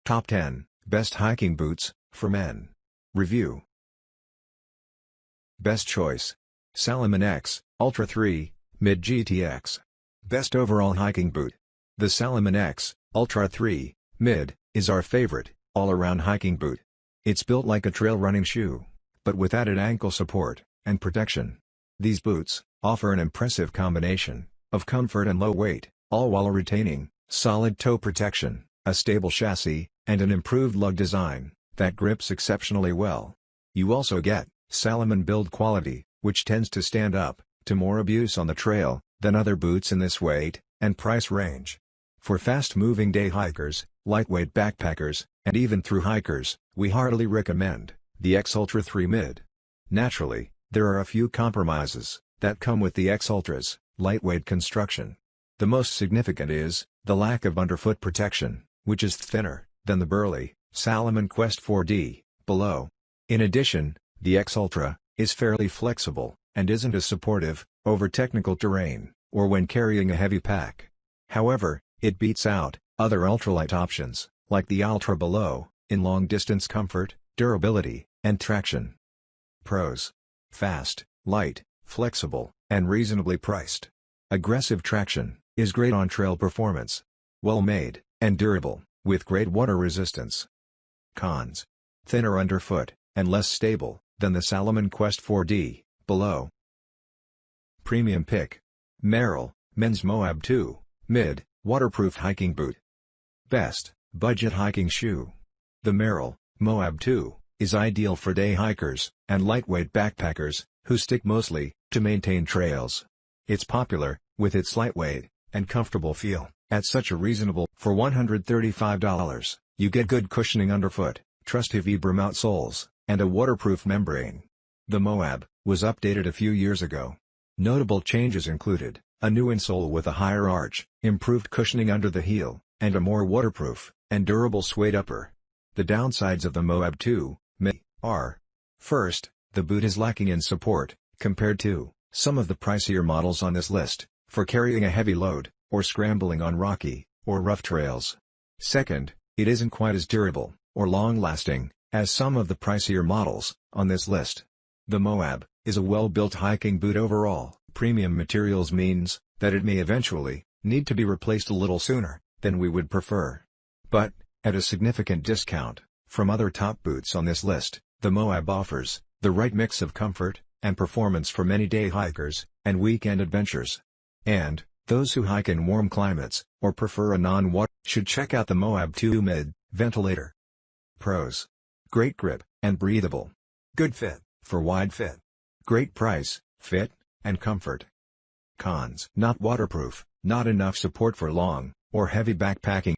Top 10 Best Hiking Boots for Men. Review. Best Choice. Salomon X Ultra 3 Mid GTX. Best Overall Hiking Boot. The Salomon X Ultra 3 Mid is our favorite, all-around hiking boot. It's built like a trail running shoe, but with added ankle support and protection. These boots offer an impressive combination of comfort and low weight, all while retaining solid toe protection, a stable chassis, and an improved lug design that grips exceptionally well. You also get Salomon build quality, which tends to stand up to more abuse on the trail than other boots in this weight and price range. For fast-moving day hikers, lightweight backpackers, and even thru hikers, we heartily recommend the X Ultra 3 Mid. Naturally, there are a few compromises that come with the X Ultra's lightweight construction. The most significant is the lack of underfoot protection, which is thinner than the burly Salomon Quest 4D below. In addition, the X Ultra is fairly flexible and isn't as supportive over technical terrain or when carrying a heavy pack. However, it beats out other ultralight options, like the Ultra below, in long-distance comfort, durability, and traction. Pros: fast, light, flexible, and reasonably priced. Aggressive traction is great on trail performance. Well-made and durable, with great water resistance. Cons: thinner underfoot and less stable than the Salomon Quest 4D below. Premium pick: Merrell Men's Moab 2 Mid Waterproof Hiking Boot. Best budget hiking shoe. The Merrell Moab 2 is ideal for day hikers and lightweight backpackers who stick mostly to maintain trails. It's popular with its lightweight and comfortable feel. At such a reasonable for $135, you get good cushioning underfoot, trusty Vibram outsoles, and a waterproof membrane. The Moab was updated a few years ago. Notable changes included a new insole with a higher arch, improved cushioning under the heel, and a more waterproof and durable suede upper. The downsides of the Moab 2 Mid are: first, the boot is lacking in support compared to some of the pricier models on this list for carrying a heavy load or scrambling on rocky or rough trails. Second, it isn't quite as durable or long-lasting as some of the pricier models on this list. The Moab is a well-built hiking boot overall. Premium materials means that it may eventually need to be replaced a little sooner than we would prefer. But, at a significant discount from other top boots on this list, the Moab offers the right mix of comfort and performance for many day hikers and weekend adventures. And those who hike in warm climates or prefer a non-water should check out the Moab 2 Mid Ventilator. Pros: great grip and breathable. Good fit for wide fit. Great price, fit, and comfort. Cons: not waterproof, not enough support for long or heavy backpacking.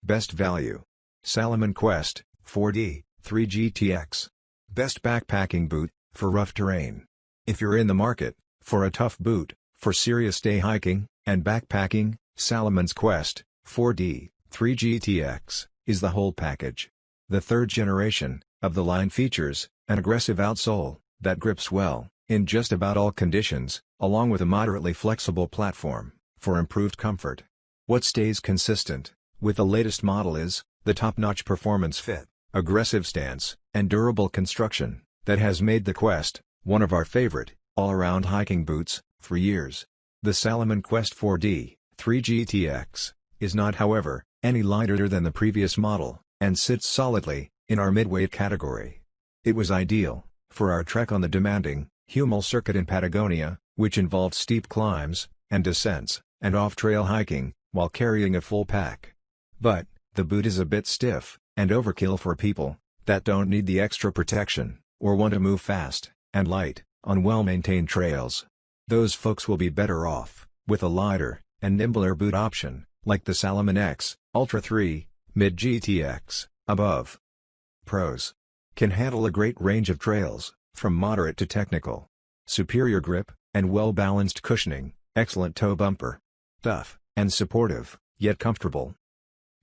Best value. Salomon Quest 4D 3 GTX. Best backpacking boot for rough terrain. If you're in the market for a tough boot for serious day hiking and backpacking, Salomon's Quest 4D 3 GTX is the whole package. The third generation of the line features an aggressive outsole that grips well in just about all conditions, along with a moderately flexible platform for improved comfort. What stays consistent with the latest model is the top-notch performance fit, aggressive stance, and durable construction that has made the Quest one of our favorite all-around hiking boots for years. The Salomon Quest 4D 3 GTX is not, however, any lighter than the previous model, and sits solidly in our midweight category. It was ideal for our trek on the demanding Hummel circuit in Patagonia, which involved steep climbs and descents, and off-trail hiking, while carrying a full pack. But, the boot is a bit stiff and overkill for people that don't need the extra protection, or want to move fast and light on well-maintained trails. Those folks will be better off with a lighter and nimbler boot option, like the Salomon X Ultra 3 Mid GTX, above. Pros: can handle a great range of trails, from moderate to technical. Superior grip, and well-balanced cushioning, excellent toe bumper. Tough, and supportive, yet comfortable.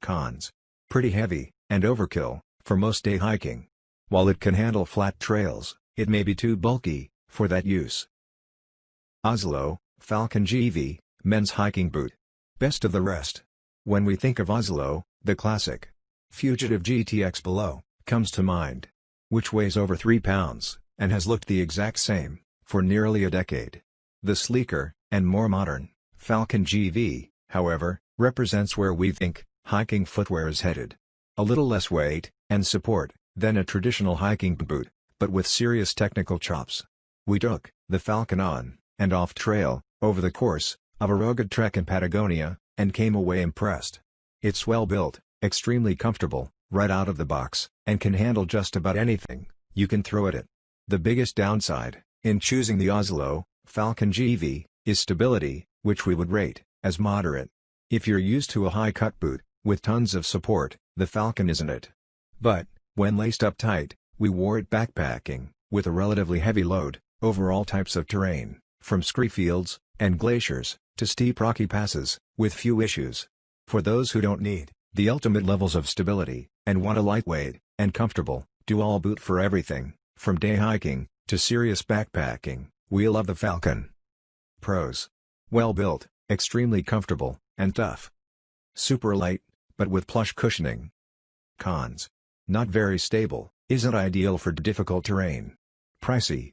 Cons: pretty heavy, and overkill, for most day hiking. While it can handle flat trails, it may be too bulky for that use. Oslo Falcon GV Men's Hiking Boot. Best of the rest. When we think of Oslo, the classic Fugitive GTX below comes to mind, which weighs over 3 pounds, and has looked the exact same for nearly a decade. The sleeker, and more modern, Falcon GV, however, represents where we think hiking footwear is headed. A little less weight and support than a traditional hiking boot, but with serious technical chops. We took the Falcon on and off trail over the course of a rugged trek in Patagonia, and came away impressed. It's well built, extremely comfortable, right out of the box, and can handle just about anything you can throw at it. The biggest downside in choosing the Oslo Falcon GV is stability, which we would rate as moderate. If you're used to a high-cut boot with tons of support, the Falcon isn't it. But when laced up tight, we wore it backpacking with a relatively heavy load over all types of terrain, from scree fields and glaciers to steep rocky passes, with few issues. For those who don't need the ultimate levels of stability and want a lightweight and comfortable do-all boot for everything, from day hiking to serious backpacking, we love the Falcon. Pros: well built, extremely comfortable, and tough. Super light, but with plush cushioning. Cons: not very stable, isn't ideal for difficult terrain. Pricey.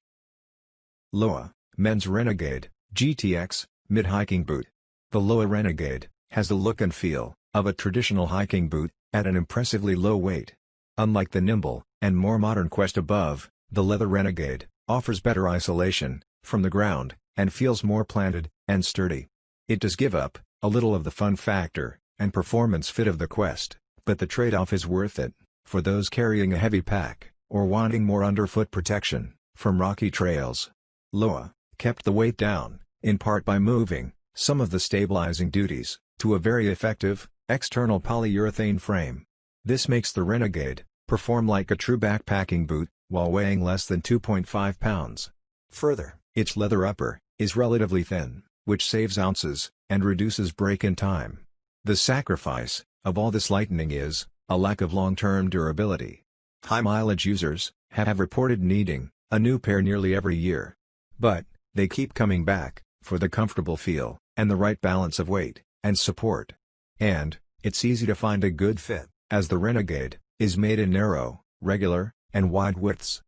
Loa Mens Renegade GTX Mid hiking boot. The Loa Renegade has the look and feel of a traditional hiking boot at an impressively low weight. Unlike the nimble and more modern Quest above, the leather Renegade offers better isolation from the ground and feels more planted and sturdy. It does give up a little of the fun factor and performance fit of the Quest, but the trade-off is worth it for those carrying a heavy pack or wanting more underfoot protection from rocky trails. Loa kept the weight down, in part by moving some of the stabilizing duties to a very effective external polyurethane frame. This makes the Renegade perform like a true backpacking boot while weighing less than 2.5 pounds. Further, its leather upper is relatively thin, which saves ounces and reduces break-in time. The sacrifice of all this lightening is a lack of long-term durability. High-mileage users have reported needing a new pair nearly every year. But they keep coming back for the comfortable feel and the right balance of weight and support. And it's easy to find a good fit, as the Renegade is made in narrow, regular, and wide widths.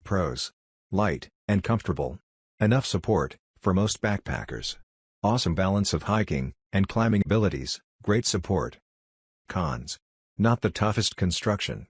Pros: light and comfortable. Enough support for most backpackers. Awesome balance of hiking and climbing abilities, great support. Cons: not the toughest construction.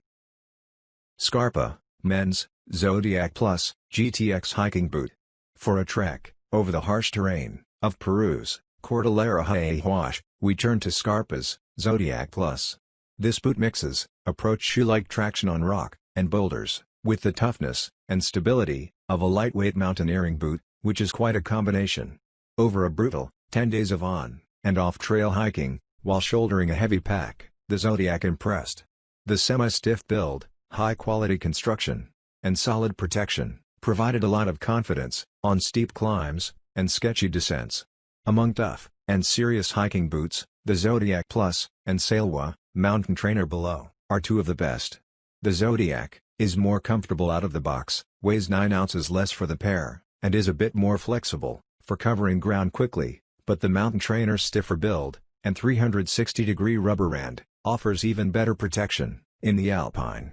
Scarpa Men's Zodiac Plus GTX hiking boot. For a trek over the harsh terrain of Peru's Cordillera Huayhuash, we turn to Scarpa's Zodiac Plus. This boot mixes approach shoe-like traction on rock and boulders with the toughness and stability of a lightweight mountaineering boot, which is quite a combination. Over a brutal 10 days of on and off trail hiking while shouldering a heavy pack, the Zodiac impressed. The semi-stiff build, high-quality construction, and solid protection provided a lot of confidence on steep climbs and sketchy descents. Among tough and serious hiking boots, the Zodiac Plus and Salomon Mountain Trainer below are two of the best. The Zodiac is more comfortable out of the box, weighs 9 ounces less for the pair, and is a bit more flexible for covering ground quickly, but the Mountain Trainer's stiffer build and 360-degree rubber rand offers even better protection in the alpine.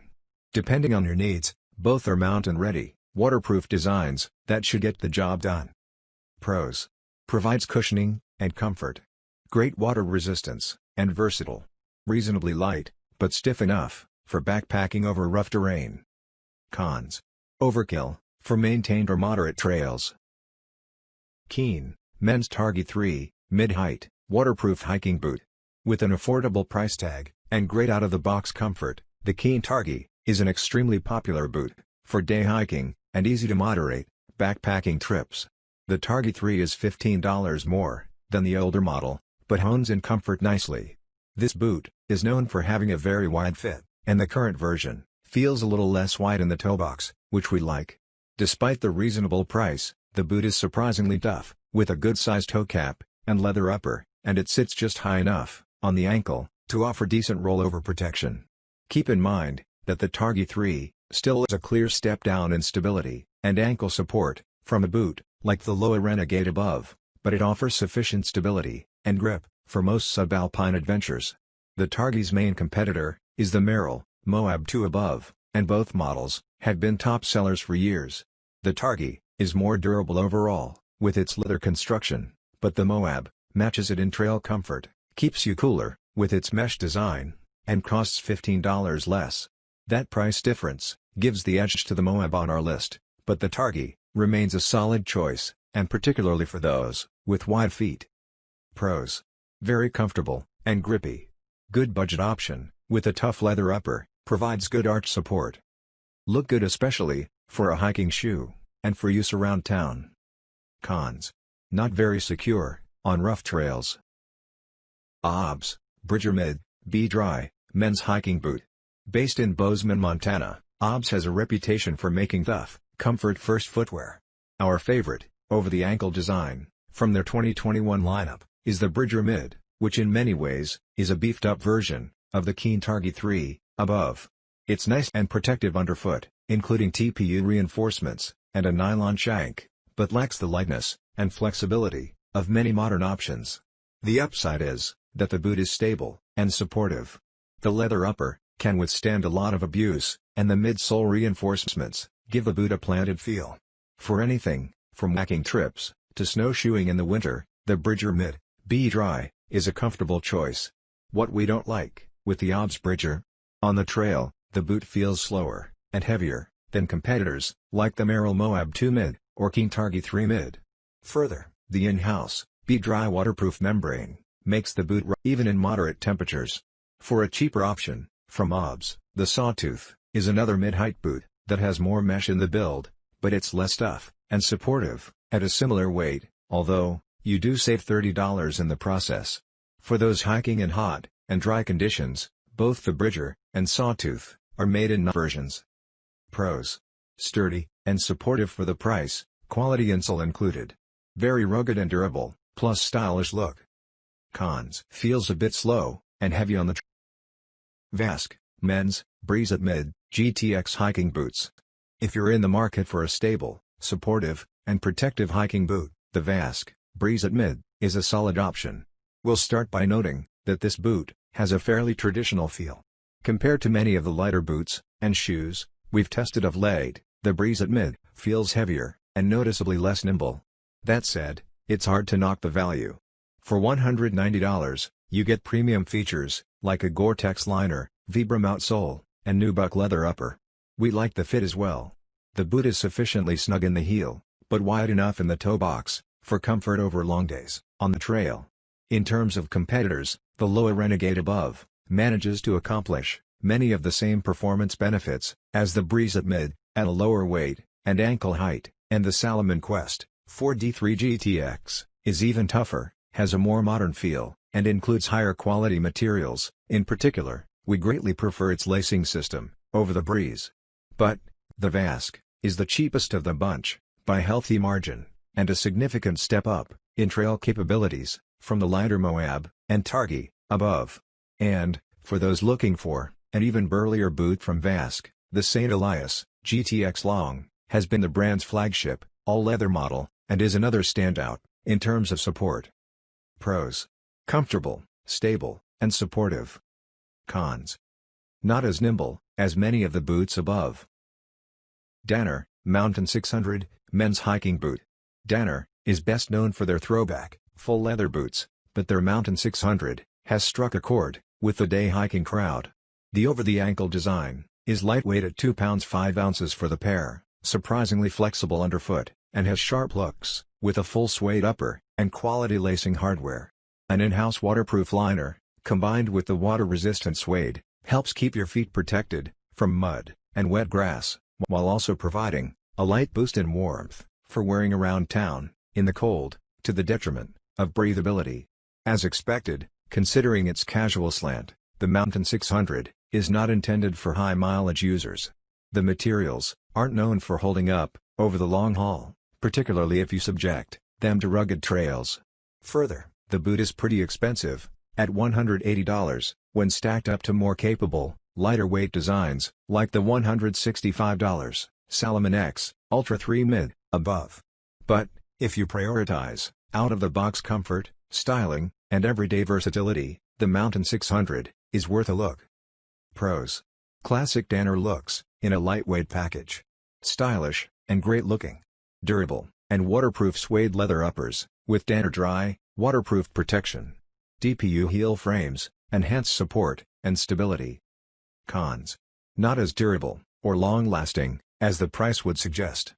Depending on your needs, both are mountain-ready, waterproof designs that should get the job done. Pros: provides cushioning and comfort. Great water resistance, and versatile. Reasonably light, but stiff enough for backpacking over rough terrain. Cons: overkill for maintained or moderate trails. Keen Men's Targi 3 Mid-height waterproof hiking boot. With an affordable price tag and great out-of-the-box comfort, the Keen Targi is an extremely popular boot for day hiking and easy to moderate backpacking trips. The Targi 3 is $15 more than the older model, but hones in comfort nicely. This boot is known for having a very wide fit, and the current version feels a little less wide in the toe box, which we like. Despite the reasonable price, the boot is surprisingly tough, with a good-sized toe cap and leather upper, and it sits just high enough on the ankle to offer decent rollover protection. Keep in mind that the Targi 3 still is a clear step down in stability and ankle support from a boot like the Loa Renegade above, but it offers sufficient stability and grip for most subalpine adventures. The Targi's main competitor is the Merrell, Moab 2 above, and both models have been top sellers for years. The Targhee is more durable overall, with its leather construction, but the Moab matches it in trail comfort, keeps you cooler, with its mesh design, and costs $15 less. That price difference gives the edge to the Moab on our list, but the Targhee remains a solid choice, and particularly for those with wide feet. Pros: very comfortable and grippy. Good budget option, with a tough leather upper, provides good arch support. Look good especially for a hiking shoe, and for use around town. Cons: not very secure on rough trails. Hobbs Bridger Mid, Be Dry, men's hiking boot. Based in Bozeman, Montana, Hobbs has a reputation for making tough, comfort-first footwear. Our favorite, over-the-ankle design, from their 2021 lineup, is the Bridger Mid, which in many ways is a beefed-up version of the Keen Targhee 3 above. It's nice and protective underfoot, including TPU reinforcements and a nylon shank, but lacks the lightness and flexibility of many modern options. The upside is that the boot is stable and supportive. The leather upper can withstand a lot of abuse, and the midsole reinforcements give the boot a planted feel. For anything from walking trips to snowshoeing in the winter, the Bridger Mid, Be Dry, is a comfortable choice. What we don't like with the Hobbs Bridger? On the trail, the boot feels slower and heavier than competitors like the Merrell Moab 2 Mid or Keen Targhee 3 Mid. Further, the in-house Be Dry waterproof membrane makes the boot even in moderate temperatures. For a cheaper option, from Hobbs, the Sawtooth is another mid-height boot that has more mesh in the build, but it's less tough and supportive at a similar weight, although you do save $30 in the process. For those hiking in hot and dry conditions, both the Bridger and Sawtooth are made in versions. Pros: sturdy and supportive for the price, quality insole included. Very rugged and durable, plus stylish look. Cons: feels a bit slow and heavy on the VASC, men's, Renegade Mid, GTX hiking boots. If you're in the market for a stable, supportive, and protective hiking boot, the VASC, Renegade Mid, is a solid option. We'll start by noting that this boot has a fairly traditional feel. Compared to many of the lighter boots and shoes we've tested of late, the Renegade Mid feels heavier and noticeably less nimble. That said, it's hard to knock the value. For $190, you get premium features like a Gore-Tex liner, Vibram outsole, and nubuck leather upper. We like the fit as well. The boot is sufficiently snug in the heel, but wide enough in the toe box for comfort over long days on the trail. In terms of competitors, the lower Renegade above manages to accomplish many of the same performance benefits as the Renegade Mid at a lower weight and ankle height, and the Salomon Quest 4D3 GTX is even tougher, has a more modern feel, and includes higher quality materials. In particular, we greatly prefer its lacing system over the Breeze. But the VASC is the cheapest of the bunch by a healthy margin, and a significant step up in trail capabilities from the lighter Moab and Targhee above. And, for those looking for an even burlier boot from VASC, the St. Elias GTX Long has been the brand's flagship all-leather model, and is another standout in terms of support. Pros: comfortable, stable, and supportive. Cons: not as nimble as many of the boots above. Danner Mountain 600, men's hiking boot. Danner is best known for their throwback, full leather boots, but their Mountain 600 has struck a chord with the day hiking crowd. The over-the-ankle design is lightweight at 2 pounds 5 ounces for the pair, surprisingly flexible underfoot, and has sharp looks, with a full suede upper and quality lacing hardware. An in-house waterproof liner, combined with the water-resistant suede, helps keep your feet protected from mud and wet grass, while also providing a light boost in warmth for wearing around town in the cold, to the detriment of breathability. As expected, considering its casual slant, the Mountain 600 is not intended for high-mileage users. The materials aren't known for holding up over the long haul, particularly if you subject them to rugged trails. Further, the boot is pretty expensive, at $180, when stacked up to more capable, lighter-weight designs like the $165 Salomon X Ultra 3 Mid above. But, if you prioritize out-of-the-box comfort, styling, and everyday versatility, the Mountain 600 is worth a look. Pros. Classic Danner looks, in a lightweight package. Stylish, and great looking. Durable, and waterproof suede leather uppers, with Danner dry, waterproof protection. DPU heel frames, enhance support, and stability. Cons. Not as durable, or long-lasting, as the price would suggest.